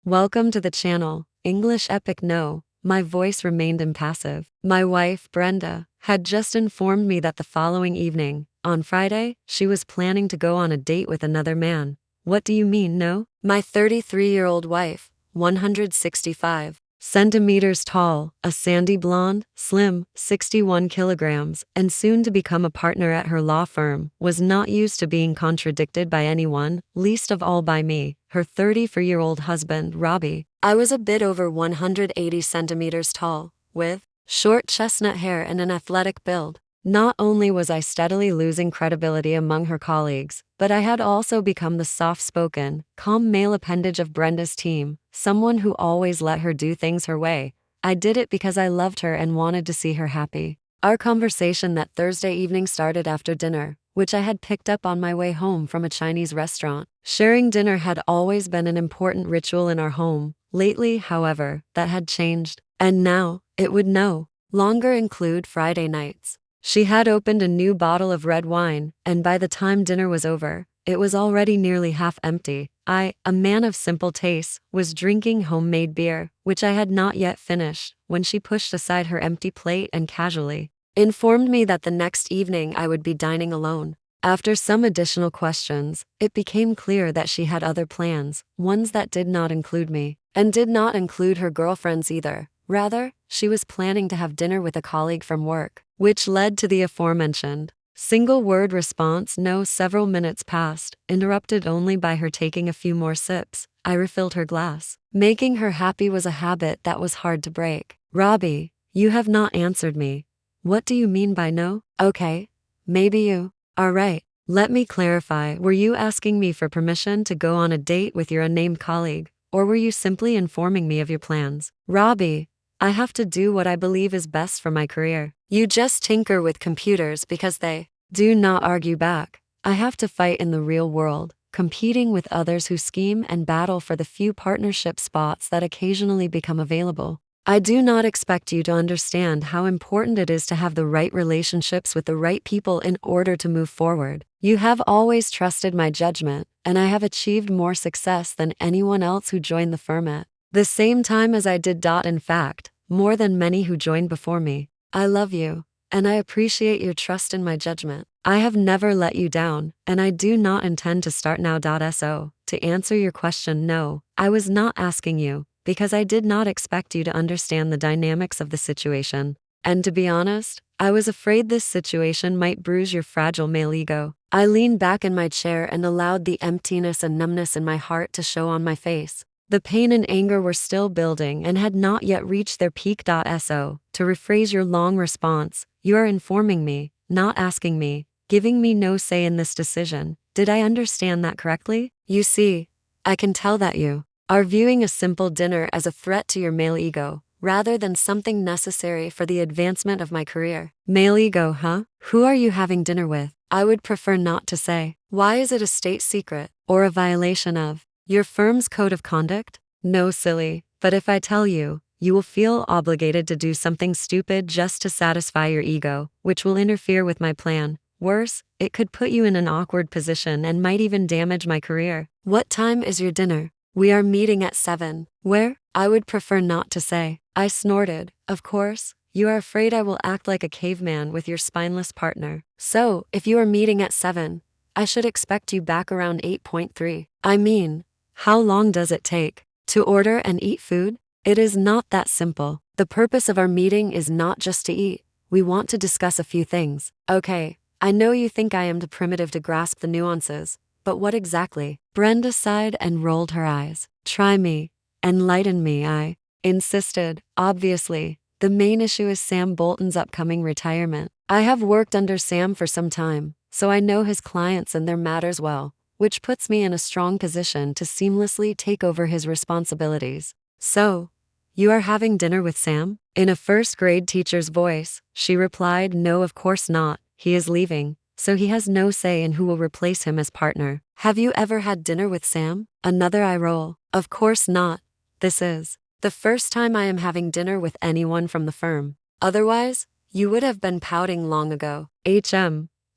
Welcome to the channel, English Epic. No, my voice remained impassive. My wife, Brenda, had just informed me that the following evening, on Friday, she was planning to go on a date with another man. What do you mean, no? My 33-year-old wife, 165 centimeters tall, a sandy blonde, slim, 61 kilograms, and soon to become a partner at her law firm, was not used to being contradicted by anyone, least of all by me, her 34-year-old husband, Robbie. I was a bit over 180 centimeters tall, with short chestnut hair and an athletic build. Not only was I steadily losing credibility among her colleagues, but I had also become the soft-spoken, calm male appendage of Brenda's team, someone who always let her do things her way. I did it because I loved her and wanted to see her happy. Our conversation that Thursday evening started after dinner, which I had picked up on my way home from a Chinese restaurant. Sharing dinner had always been an important ritual in our home. Lately, however, that had changed, and now it would no longer include Friday nights. She had opened a new bottle of red wine, and by the time dinner was over, it was already nearly half empty. I, a man of simple tastes, was drinking homemade beer, which I had not yet finished, when she pushed aside her empty plate and casually informed me that the next evening I would be dining alone. After some additional questions, it became clear that she had other plans, ones that did not include me, and did not include her girlfriends either. Rather, she was planning to have dinner with a colleague from work, which led to the aforementioned single-word response. No. Several minutes passed, interrupted only by her taking a few more sips. I refilled her glass. Making her happy was a habit that was hard to break. Robbie, you have not answered me. What do you mean by no? Okay, maybe you are right. Let me clarify. Were you asking me for permission to go on a date with your unnamed colleague, or were you simply informing me of your plans? Robbie, I have to do what I believe is best for my career. You just tinker with computers because they do not argue back. I have to fight in the real world, competing with others who scheme and battle for the few partnership spots that occasionally become available. I do not expect you to understand how important it is to have the right relationships with the right people in order to move forward. You have always trusted my judgment, and I have achieved more success than anyone else who joined the firm at the same time as I did. In fact, more than many who joined before me. I love you, and I appreciate your trust in my judgment. I have never let you down, and I do not intend to start now. So, to answer your question, no, I was not asking you, because I did not expect you to understand the dynamics of the situation. And to be honest, I was afraid this situation might bruise your fragile male ego. I leaned back in my chair and allowed the emptiness and numbness in my heart to show on my face. The pain and anger were still building and had not yet reached their peak. So, to rephrase your long response, you are informing me, not asking me, giving me no say in this decision. Did I understand that correctly? You see, I can tell that you are viewing a simple dinner as a threat to your male ego, rather than something necessary for the advancement of my career. Male ego, huh? Who are you having dinner with? I would prefer not to say. Why is it a state secret, or a violation of your firm's code of conduct? No, silly, but if I tell you, you will feel obligated to do something stupid just to satisfy your ego, which will interfere with my plan. Worse, it could put you in an awkward position and might even damage my career. What time is your dinner? We are meeting at 7. Where? I would prefer not to say. I snorted. Of course, you are afraid I will act like a caveman with your spineless partner. So, if you are meeting at 7, I should expect you back around 8:3. I mean, how long does it take to order and eat food? It is not that simple. The purpose of our meeting is not just to eat. We want to discuss a few things. Okay, I know you think I am too primitive to grasp the nuances, but what exactly? Brenda sighed and rolled her eyes. Try me. Enlighten me, I insisted. Obviously, the main issue is Sam Bolton's upcoming retirement. I have worked under Sam for some time, so I know his clients and their matters well, which puts me in a strong position to seamlessly take over his responsibilities. So, you are having dinner with Sam? In a first-grade teacher's voice, she replied, no, of course not. He is leaving, so he has no say in who will replace him as partner. Have you ever had dinner with Sam? Another eye roll. Of course not. This is the first time I am having dinner with anyone from the firm. Otherwise, you would have been pouting long ago.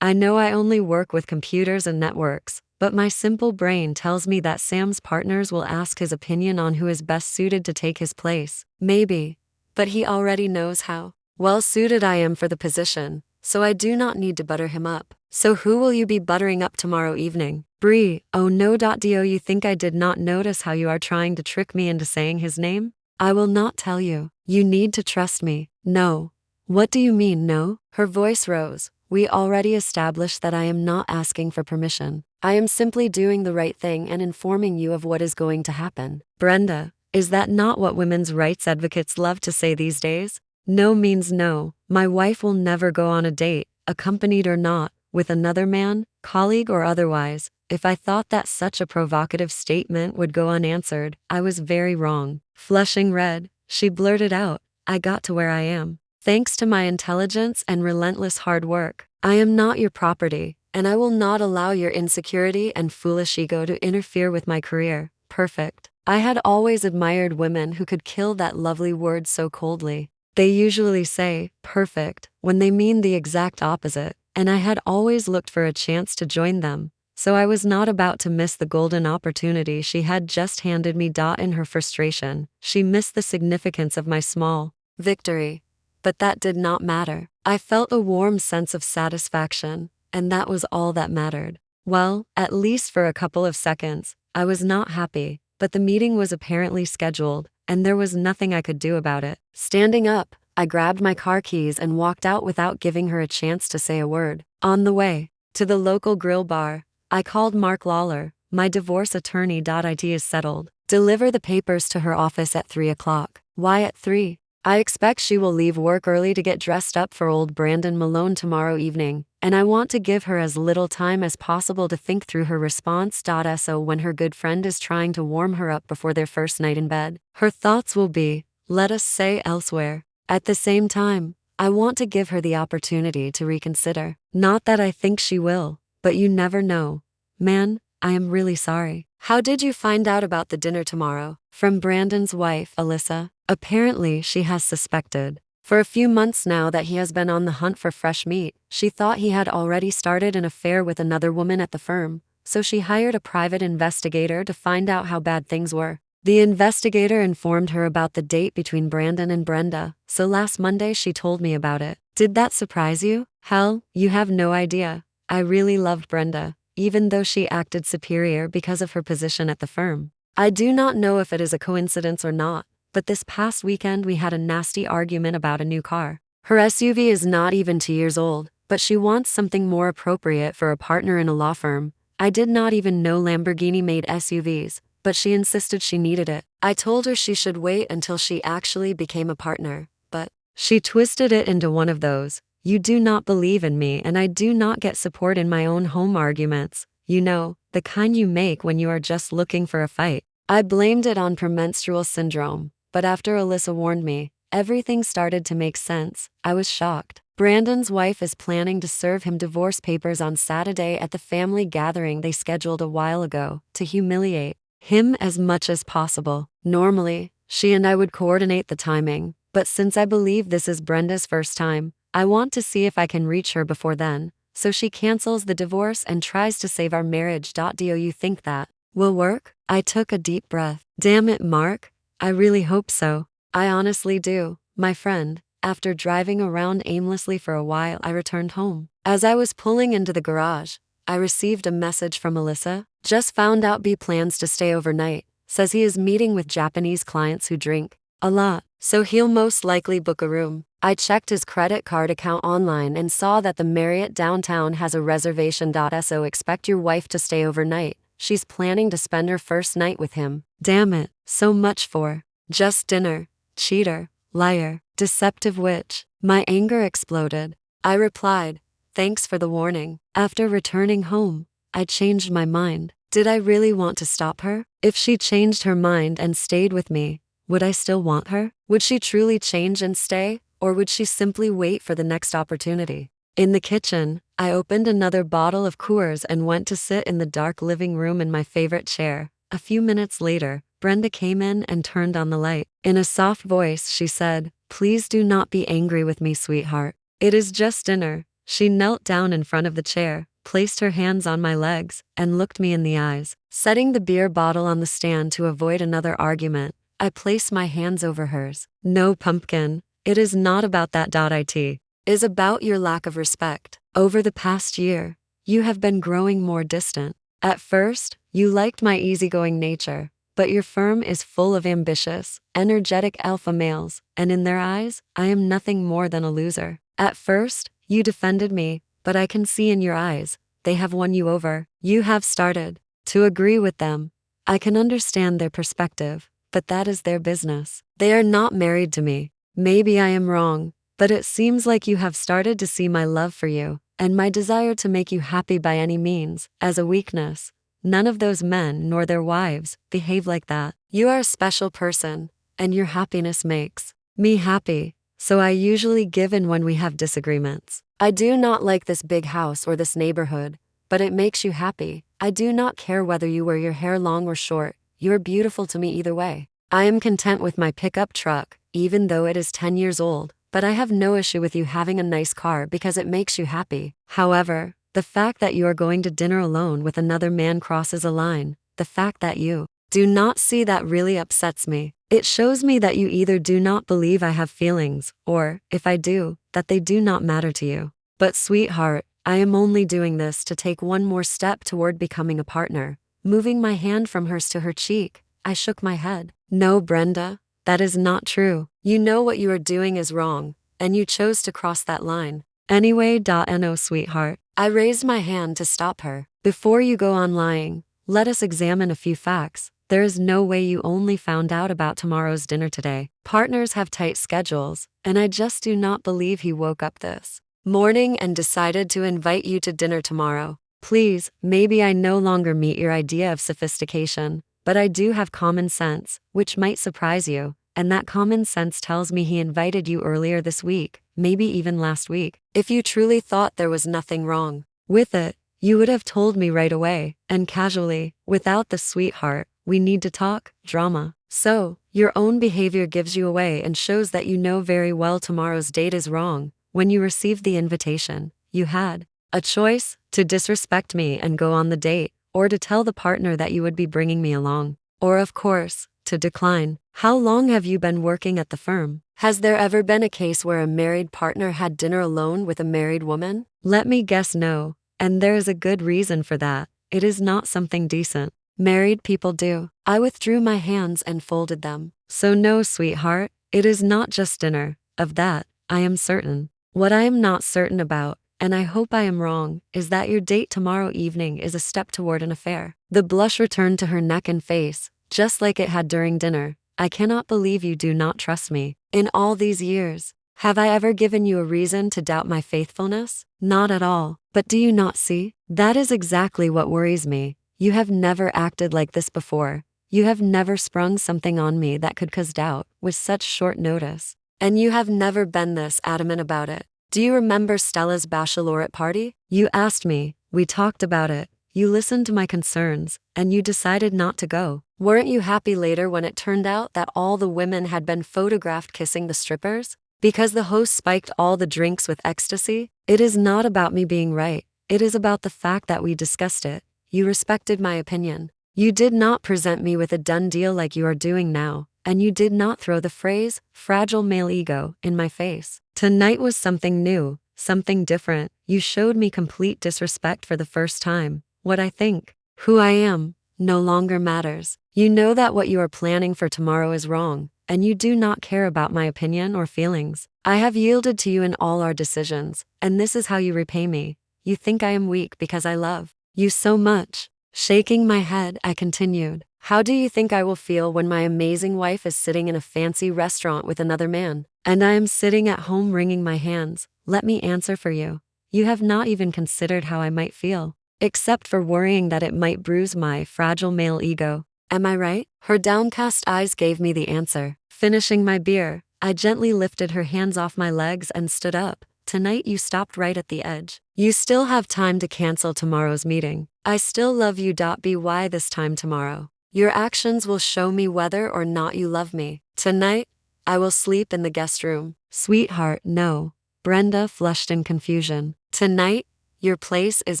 I know I only work with computers and networks, but my simple brain tells me that Sam's partners will ask his opinion on who is best suited to take his place. Maybe. But he already knows how well suited I am for the position, so I do not need to butter him up. So who will you be buttering up tomorrow evening? Bree. Oh no. Do you think I did not notice how you are trying to trick me into saying his name? I will not tell you. You need to trust me. No. What do you mean, no? Her voice rose. We already established that I am not asking for permission. I am simply doing the right thing and informing you of what is going to happen. Brenda, is that not what women's rights advocates love to say these days? No means no. My wife will never go on a date, accompanied or not, with another man, colleague or otherwise. If I thought that such a provocative statement would go unanswered, I was very wrong. Flushing red, she blurted out, I got to where I am thanks to my intelligence and relentless hard work. I am not your property, and I will not allow your insecurity and foolish ego to interfere with my career. Perfect. I had always admired women who could kill that lovely word so coldly. They usually say, perfect, when they mean the exact opposite, and I had always looked for a chance to join them. So I was not about to miss the golden opportunity she had just handed me. In her frustration, she missed the significance of my small victory. But that did not matter. I felt a warm sense of satisfaction, and that was all that mattered. Well, at least for a couple of seconds, I was not happy, but the meeting was apparently scheduled, and there was nothing I could do about it. Standing up, I grabbed my car keys and walked out without giving her a chance to say a word. On the way to the local grill bar, I called Mark Lawler, my divorce attorney. It is settled. Deliver the papers to her office at 3 o'clock. Why at 3? I expect she will leave work early to get dressed up for old Brandon Malone tomorrow evening, and I want to give her as little time as possible to think through her response. So when her good friend is trying to warm her up before their first night in bed, her thoughts will be, let us say, elsewhere. At the same time, I want to give her the opportunity to reconsider. Not that I think she will, but you never know. Man, I am really sorry. How did you find out about the dinner tomorrow? From Brandon's wife, Alyssa. Apparently, she has suspected for a few months now that he has been on the hunt for fresh meat. She thought he had already started an affair with another woman at the firm, so she hired a private investigator to find out how bad things were. The investigator informed her about the date between Brandon and Brenda, so last Monday she told me about it. Did that surprise you? Hell, you have no idea. I really loved Brenda, even though she acted superior because of her position at the firm. I do not know if it is a coincidence or not, but this past weekend we had a nasty argument about a new car. Her SUV is not even 2 years old, but she wants something more appropriate for a partner in a law firm. I did not even know Lamborghini made SUVs, but she insisted she needed it. I told her she should wait until she actually became a partner, but she twisted it into one of those, you do not believe in me and I do not get support in my own home arguments. You know, the kind you make when you are just looking for a fight. I blamed it on premenstrual syndrome, but after Alyssa warned me, everything started to make sense. I was shocked. Brandon's wife is planning to serve him divorce papers on Saturday at the family gathering they scheduled a while ago, to humiliate him as much as possible. Normally, she and I would coordinate the timing, but since I believe this is Brenda's first time, I want to see if I can reach her before then, so she cancels the divorce and tries to save our marriage. Do you think that will work? I took a deep breath. Damn it, Mark. I really hope so. I honestly do, my friend. After driving around aimlessly for a while, I returned home. As I was pulling into the garage, I received a message from Alyssa. Just found out B plans to stay overnight. Says he is meeting with Japanese clients who drink a lot, so he'll most likely book a room. I checked his credit card account online and saw that the Marriott downtown has a reservation. So expect your wife to stay overnight. She's planning to spend her first night with him. Damn it, so much for just dinner. Cheater, liar, deceptive witch. My anger exploded. I replied, thanks for the warning. After returning home, I changed my mind. Did I really want to stop her? If she changed her mind and stayed with me, would I still want her? Would she truly change and stay, or would she simply wait for the next opportunity? In the kitchen, I opened another bottle of Coors and went to sit in the dark living room in my favorite chair. A few minutes later, Brenda came in and turned on the light. In a soft voice, she said, please do not be angry with me, sweetheart. It is just dinner. She knelt down in front of the chair, placed her hands on my legs, and looked me in the eyes. Setting the beer bottle on the stand to avoid another argument, I placed my hands over hers. No, pumpkin, it is not about that. It is about your lack of respect. Over the past year, you have been growing more distant. At first, you liked my easygoing nature, but your firm is full of ambitious, energetic alpha males, and in their eyes, I am nothing more than a loser. At first, you defended me, but I can see in your eyes, they have won you over. You have started to agree with them. I can understand their perspective, but that is their business. They are not married to me. Maybe I am wrong, but it seems like you have started to see my love for you, and my desire to make you happy by any means, as a weakness. None of those men nor their wives behave like that. You are a special person, and your happiness makes me happy, so I usually give in when we have disagreements. I do not like this big house or this neighborhood, but it makes you happy. I do not care whether you wear your hair long or short. You are beautiful to me either way. I am content with my pickup truck, even though it is 10 years old, but I have no issue with you having a nice car because it makes you happy. However, the fact that you are going to dinner alone with another man crosses a line. The fact that you do not see that really upsets me. It shows me that you either do not believe I have feelings, or, if I do, that they do not matter to you. But sweetheart, I am only doing this to take one more step toward becoming a partner. Moving my hand from hers to her cheek, I shook my head. No, Brenda, that is not true. You know what you are doing is wrong, and you chose to cross that line. Anyway, no, sweetheart. I raised my hand to stop her. Before you go on lying, let us examine a few facts. There is no way you only found out about tomorrow's dinner today. Partners have tight schedules, and I just do not believe he woke up this morning and decided to invite you to dinner tomorrow. Please, maybe I no longer meet your idea of sophistication, but I do have common sense, which might surprise you, and that common sense tells me he invited you earlier this week, maybe even last week. If you truly thought there was nothing wrong with it, you would have told me right away, and casually, without the sweetheart, we need to talk, drama. So, your own behavior gives you away and shows that you know very well tomorrow's date is wrong. When you received the invitation, you had a choice to disrespect me and go on the date, or to tell the partner that you would be bringing me along, or of course, to decline. How long have you been working at the firm? Has there ever been a case where a married partner had dinner alone with a married woman? Let me guess, no, and there is a good reason for that. It is not something decent. Married people do. I withdrew my hands and folded them. So no, sweetheart, it is not just dinner. Of that, I am certain. What I am not certain about, and I hope I am wrong, is that your date tomorrow evening is a step toward an affair. The blush returned to her neck and face, just like it had during dinner. I cannot believe you do not trust me. In all these years, have I ever given you a reason to doubt my faithfulness? Not at all. But do you not see? That is exactly what worries me. You have never acted like this before. You have never sprung something on me that could cause doubt with such short notice. And you have never been this adamant about it. Do you remember Stella's bachelorette party? You asked me, we talked about it, you listened to my concerns, and you decided not to go. Weren't you happy later when it turned out that all the women had been photographed kissing the strippers? Because the host spiked all the drinks with ecstasy? It is not about me being right. It is about the fact that we discussed it. You respected my opinion. You did not present me with a done deal like you are doing now, and you did not throw the phrase, fragile male ego, in my face. Tonight was something new, something different. You showed me complete disrespect for the first time. What I think, who I am, no longer matters. You know that what you are planning for tomorrow is wrong, and you do not care about my opinion or feelings. I have yielded to you in all our decisions, and this is how you repay me. You think I am weak because I love you so much. Shaking my head, I continued. How do you think I will feel when my amazing wife is sitting in a fancy restaurant with another man, and I am sitting at home wringing my hands? Let me answer for you. You have not even considered how I might feel, except for worrying that it might bruise my fragile male ego. Am I right? Her downcast eyes gave me the answer. Finishing my beer, I gently lifted her hands off my legs and stood up. Tonight you stopped right at the edge. You still have time to cancel tomorrow's meeting. I still love you. By this time tomorrow, your actions will show me whether or not you love me. Tonight, I will sleep in the guest room. Sweetheart, no. Brenda flushed in confusion. Tonight, Your place is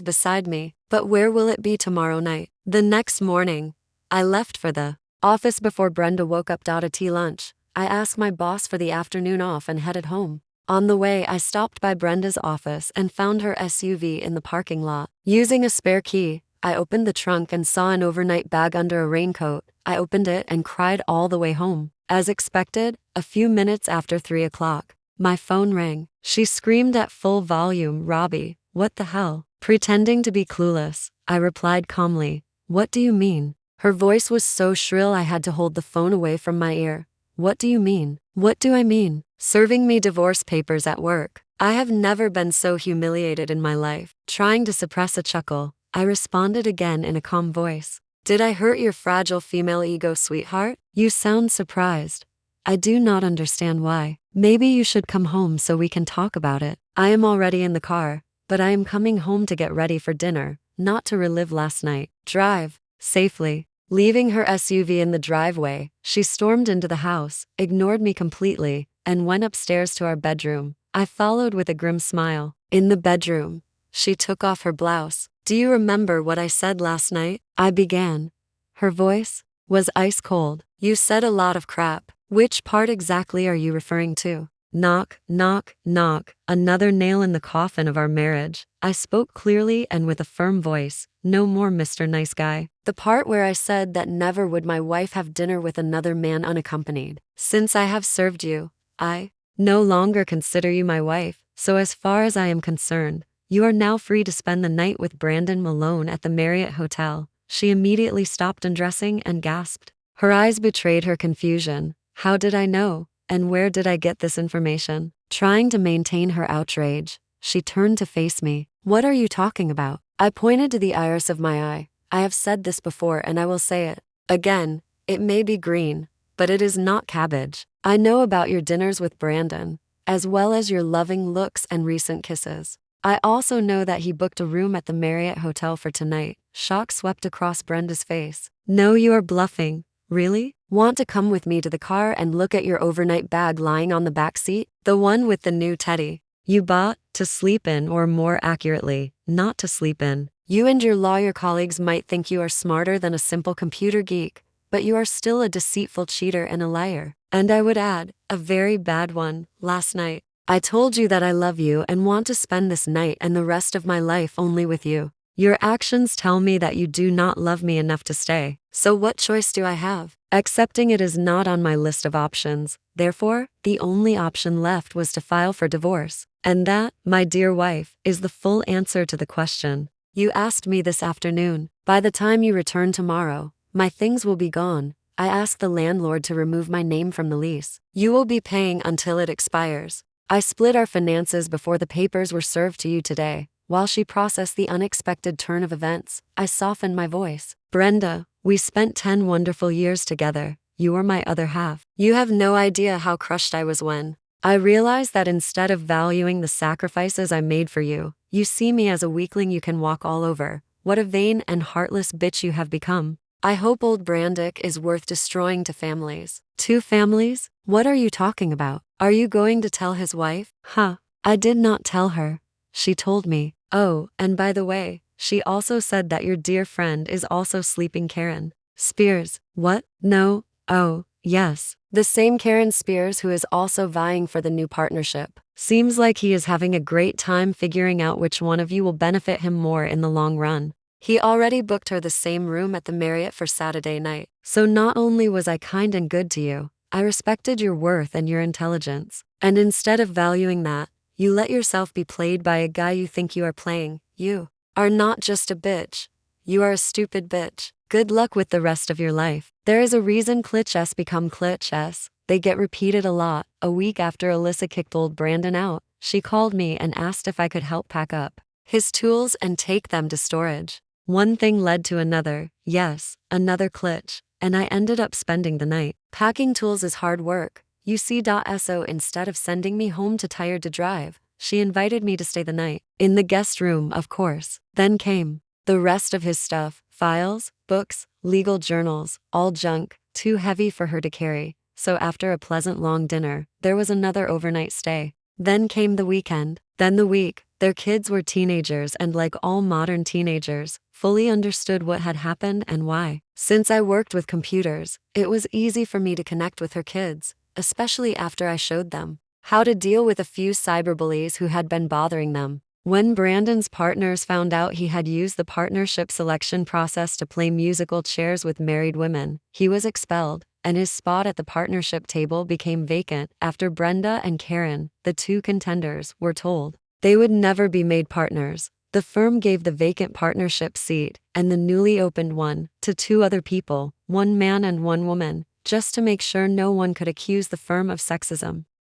beside me, but where will it be tomorrow night? The next morning, I left for the office before Brenda woke up. A tea lunch. I asked my boss for the afternoon off and headed home. On the way, I stopped by Brenda's office and found her SUV in the parking lot. Using a spare key, I opened the trunk and saw an overnight bag under a raincoat. I opened it and cried all the way home. As expected, a few minutes after 3 o'clock, my phone rang. She screamed at full volume, "Robbie, what the hell?" Pretending to be clueless, I replied calmly, "What do you mean?" Her voice was so shrill I had to hold the phone away from my ear. "What do you mean?" "What do I mean?" "Serving me divorce papers at work." I have never been so humiliated in my life. Trying to suppress a chuckle, I responded again in a calm voice. "Did I hurt your fragile female ego, sweetheart? You sound surprised." "I do not understand why. Maybe you should come home so we can talk about it." "I am already in the car, but I am coming home to get ready for dinner, not to relive last night." "Drive safely." Leaving her SUV in the driveway, she stormed into the house, ignored me completely, and went upstairs to our bedroom. I followed with a grim smile. In the bedroom, she took off her blouse. "Do you remember what I said last night?" I began. Her voice was ice cold. "You said a lot of crap. Which part exactly are you referring to?" Knock, knock, knock, another nail in the coffin of our marriage. I spoke clearly and with a firm voice. "No more Mr. Nice Guy." "The part where I said that never would my wife have dinner with another man unaccompanied. Since I have served you, I no longer consider you my wife, so as far as I am concerned, you are now free to spend the night with Brandon Malone at the Marriott Hotel." She immediately stopped undressing and gasped. Her eyes betrayed her confusion. How did I know? And where did I get this information? Trying to maintain her outrage, she turned to face me. "What are you talking about?" I pointed to the iris of my eye. "I have said this before and I will say it again. It may be green, but it is not cabbage. I know about your dinners with Brandon, as well as your loving looks and recent kisses. I also know that he booked a room at the Marriott Hotel for tonight." Shock swept across Brenda's face. "No, you are bluffing." "Really? Want to come with me to the car and look at your overnight bag lying on the back seat? The one with the new teddy you bought to sleep in, or more accurately, not to sleep in. You and your lawyer colleagues might think you are smarter than a simple computer geek, but you are still a deceitful cheater and a liar. And I would add, a very bad one. Last night, I told you that I love you and want to spend this night and the rest of my life only with you. Your actions tell me that you do not love me enough to stay. So what choice do I have? Accepting it is not on my list of options. Therefore, the only option left was to file for divorce. And that, my dear wife, is the full answer to the question you asked me this afternoon. By the time you return tomorrow, my things will be gone. I asked the landlord to remove my name from the lease. You will be paying until it expires. I split our finances before the papers were served to you today. While she processed the unexpected turn of events, I softened my voice. Brenda, we spent 10 wonderful years together. You are my other half. You have no idea how crushed I was when I realized that instead of valuing the sacrifices I made for you, you see me as a weakling you can walk all over. What a vain and heartless bitch you have become. I hope old Brandick is worth destroying to families. 2 families? What are you talking about? Are you going to tell his wife? Huh. I did not tell her. She told me. Oh, and by the way, she also said that your dear friend is also sleeping Karen Spears. What? No. Oh, yes. The same Karen Spears who is also vying for the new partnership. Seems like he is having a great time figuring out which one of you will benefit him more in the long run. He already booked her the same room at the Marriott for Saturday night. So not only was I kind and good to you, I respected your worth and your intelligence. And instead of valuing that, you let yourself be played by a guy you think you are playing. You are not just a bitch. You are a stupid bitch. Good luck with the rest of your life. There is a reason cliches become cliches. They get repeated a lot. A week after Alyssa kicked old Brandon out, she called me and asked if I could help pack up his tools and take them to storage. One thing led to another. Yes, another cliché. And I ended up spending the night. Packing tools is hard work. You see. So instead of sending me home too tired to drive, she invited me to stay the night. In the guest room, of course. Then came the rest of his stuff. Files, books, legal journals, all junk, too heavy for her to carry. So after a pleasant long dinner, there was another overnight stay. Then came the weekend. Then the week, their kids were teenagers and, like all modern teenagers, fully understood what had happened and why. Since I worked with computers, it was easy for me to connect with her kids, especially after I showed them how to deal with a few cyberbullies who had been bothering them. When Brandon's partners found out he had used the partnership selection process to play musical chairs with married women, he was expelled, and his spot at the partnership table became vacant after Brenda and Karen, the two contenders, were told they would never be made partners. The firm gave the vacant partnership seat, and the newly opened one, to two other people, one man and one woman, just to make sure no one could accuse the firm of sexism.